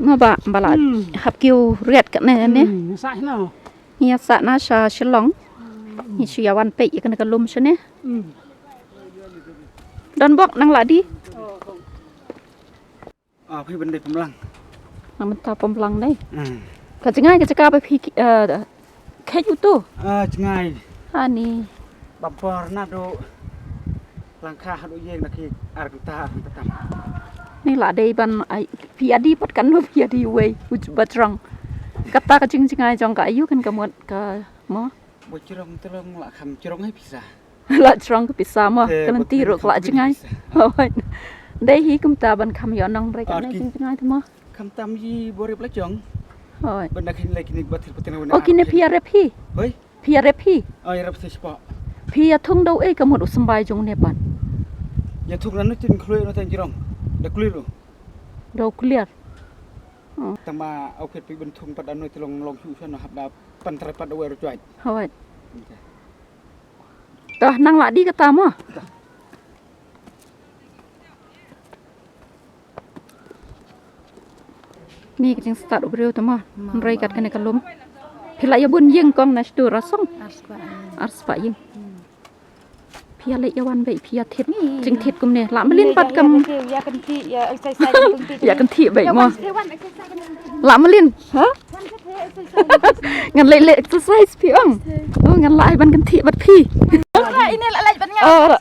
mà bà lại học kiều riết cái này nè sai nào nhà xã na sa chữ lóng nhà chữ yawan pe cái lùm chứ nè đón bọc năng lại điพี่เป็นเด็กกำลังมันตาปมลังได้ก็จะง่ายก็จะกล้าไปพี่แค่ยูทูจะง่ายอันนี้บัมปอร์น่าดูหลังคาดูเย็นนะคืออาร์กตาประจำนี่แหละได้บันไอพี่อดีปัดกันว่าพี่อดีเว้ยอุจบัตรังกับตาก็จริงจริงไงจองกับอายุกันกับหมดกับหมอบุจรงตรงละคำจรงให้พิซซ่าละจองกับพิซซ่าหมอกันตีรุกละจริงไงได้ฮีกุมตาบันคำย้อนน้องไรกันจริงจริงไงทั้งหมดคำตามยีบริบทจงบรรดาคินเลยคินิบัติปฏิโนโอกินเนี่ยพี่อะไรพี่เฮ้ยพี่อะไรพี่รับเฉพาะพี่ทุ่งดาวเอ้กับหมดอุสบายจงเนี่ยปันอย่าทุกนั้นนึกถึงคลุยเราแต่งจรองเด็กคลุยรู้ดาวเคลียร์แต่มาเอาเพชรไปบรรทุกปัดอันนู้นจะลงชูชนนะครับดาปันทรปัดเอาไว้รถไฟเฮ้ยต่อนั่งละดีก็ตามอ่ะนี่ก็จึงสตาร์ทอุปเรียวทั้งหมดไรกัดกันในกระลุมพี่ละยาบุญยิงกองนัชดูรัสงอาร์สปะยิงพี่ละยาวันไปพี่ละทิดจึงทิดกุมเนี่ยละมาลินปัดกุมอยากกันที่ใบมอละมาลินฮะงั้นเลยเอ็กซ์ไซส์พี่อ่ะงั้นละไอ้บันกันที่บัดพี่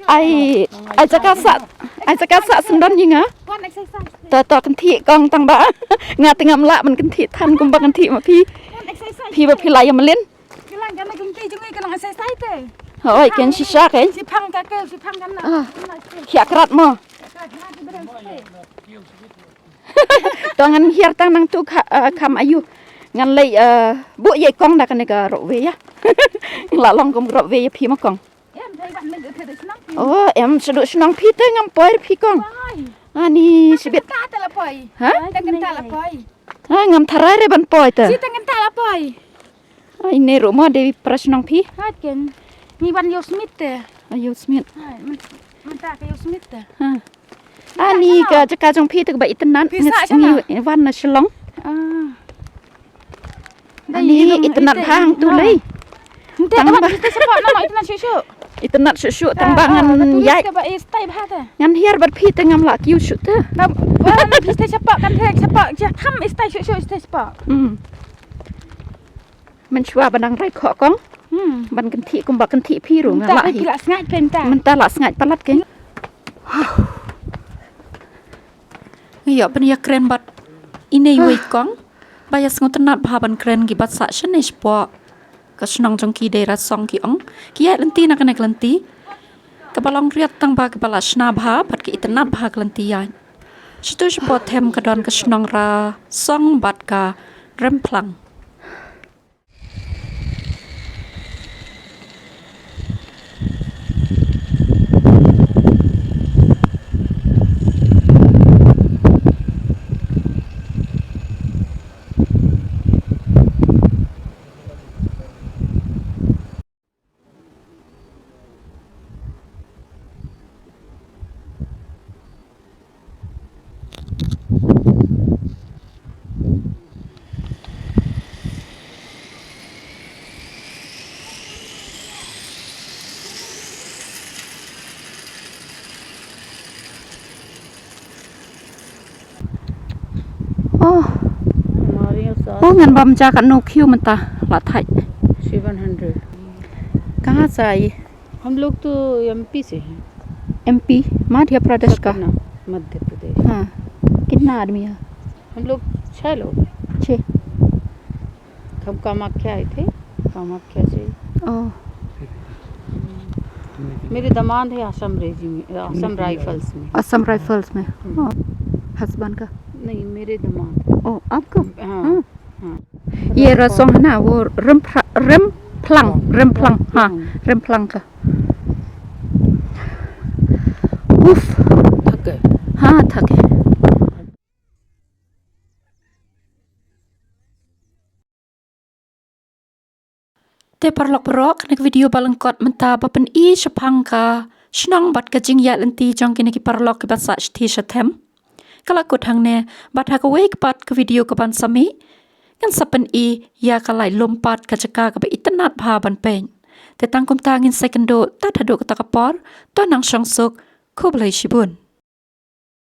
ไอ้จักรสะสันดอนยิงอ่ะต่อกันที่กองตังบ้างาติงามละมันกันที่ทันกุมบักันที่มาพี่แบบพี่ลายยังมาเล่นเฮ้ยเกินชิชาเกินเฮียกรัดมั้งตอนงั้นเฮียตั้งนั่งตุกคำอายุงั้นเลยบุยกองดักกันก็รบเวียละลองกุมรบเวียพี่มากองโอ้เอ็มสะดุดน้องพี่เต้งงามปอยพี่กองอันนี้สิบเอ็ดฮะงามทารายเรบันปอยเตอไอ้เนรุมาเดวิปรัชน้องพี่มีวันโยสมิธเตอโยสมิธมันตาโยสมิธเตออันนี้ก็จะการจงพี่ตึกใบอิตนั้นมีวันน่ะฉลองอันนี้อิตนัดทางตุเลยตั้งบ้านเฉพาะนั่นหน่อยอิตนัดชูอิตนัดชูตั้งบ้านใหญ่งั้นเฮียบัดพี่ตึงงามละคิวชุดเถอะนั่นพี่เฉพาะกันเฉพาะจะทำอิสไตชูเฉพาะมันชัวบันดังไรขอกองบันกันที่กุมบักกันที่พี่หลวงอะไรมันตาละสง่ายปลัดกันนี่อย่าเป็นยาเกรนบัดอินในวัยกองบายสงตนัดพาบันเกรนกิบัดสะฉันในสปอก็ชนองจงกีเดรัสซองกีองกียันตีนักในกลันตีกับบาลองเรียดตั้งบากบัลชนาบาบัดกีอิตนัดบากลันตียันชิตุสปอเทมกระดอนก็ชนองราซองบัดกาเริ่มพลังโอ้เงินบำจากกันโนคิวมันตาละไทย700 कहाँ से आई हम लोग तो एमपी से हैं एमपी मध्य प्रदेश का मध्य प्रदेश हाँ कितना आदमी है हम लोग 6 लोग 6 हम कामाख्या आए थे कामाख्या से मेरे दामाद है असम राइफल्स में हस्बैंड का नहीं मेरे दामाद ओ आपको हाँ ये रसों है ना वो रमพลังเริ่มพลังค่ะอุ๊ฟथक गए हाँ थक गएแต่ปลอกในวิดีโอบัลลังกอดมันตาบเป็นอีชพังกาชนองบัดกระจิงยาลันตีจองกินกิปลอกกับภาษาที่ชัดเทม Kalau kut hang ne, bat hak away kepat ke video ke ban sami, kan sapen ya kalai lompat ke cekak ke itenat bha ban pen. Tetang kum tangin second do, tat haduk ketakapor, to nang syangsuk, kublai shibun.